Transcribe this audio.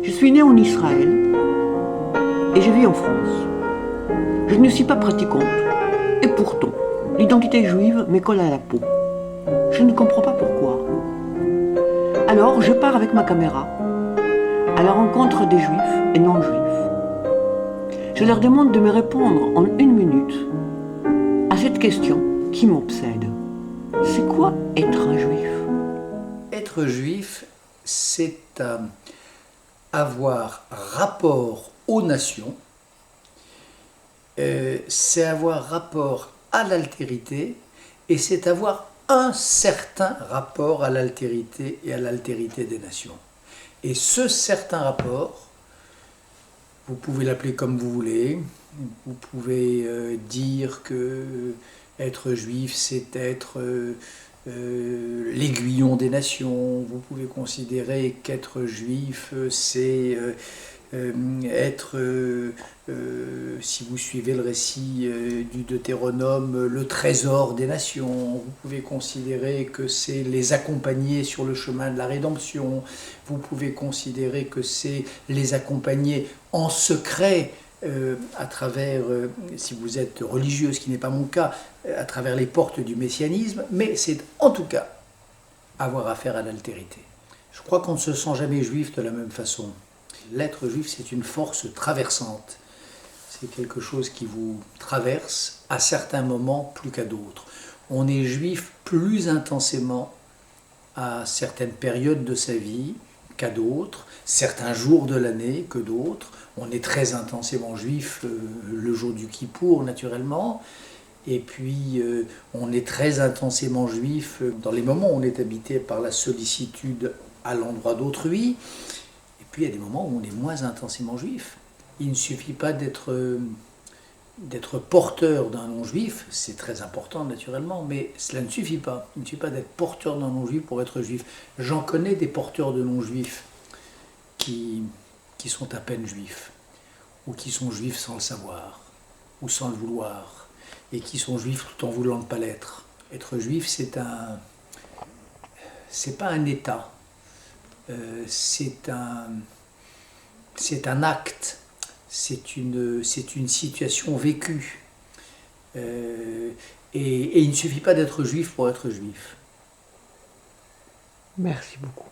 Je suis née en Israël et je vis en France. Je ne suis pas pratiquante et pourtant, l'identité juive me colle à la peau. Je ne comprends pas pourquoi. Alors, je pars avec ma caméra à la rencontre des juifs et non-juifs. Je leur demande de me répondre en 1 minute à cette question qui m'obsède. C'est quoi être un juif ? Être juif, c'est avoir rapport aux nations, c'est avoir rapport à l'altérité, et c'est avoir un certain rapport à l'altérité et à l'altérité des nations. Et ce certain rapport, vous pouvez l'appeler comme vous voulez, vous pouvez dire que être juif, c'est être l'aiguillon des nations. Vous pouvez considérer qu'être juif, c'est être, si vous suivez le récit du Deutéronome, le trésor des nations. Vous pouvez considérer que c'est les accompagner sur le chemin de la rédemption. Vous pouvez considérer que c'est les accompagner en secret à travers, si vous êtes religieux, ce qui n'est pas mon cas, à travers les portes du messianisme, mais c'est en tout cas avoir affaire à l'altérité. Je crois qu'on ne se sent jamais juif de la même façon. L'être juif, c'est une force traversante. C'est quelque chose qui vous traverse à certains moments plus qu'à d'autres. On est juif plus intensément à certaines périodes de sa vie qu'à d'autres, certains jours de l'année que d'autres. On est très intensément juif le jour du Kippour, naturellement. Et puis, on est très intensément juif dans les moments où on est habité par la sollicitude à l'endroit d'autrui. Et puis, il y a des moments où on est moins intensément juif. Il ne suffit pas d'être porteur d'un nom juif, c'est très important naturellement, mais cela ne suffit pas. Il ne suffit pas d'être porteur d'un nom juif pour être juif. J'en connais des porteurs de noms juifs qui sont à peine juifs, ou qui sont juifs sans le savoir, ou sans le vouloir, et qui sont juifs tout en voulant ne pas l'être. Être juif, c'est pas un état, c'est un acte, c'est une situation vécue. Et il ne suffit pas d'être juif pour être juif. Merci beaucoup.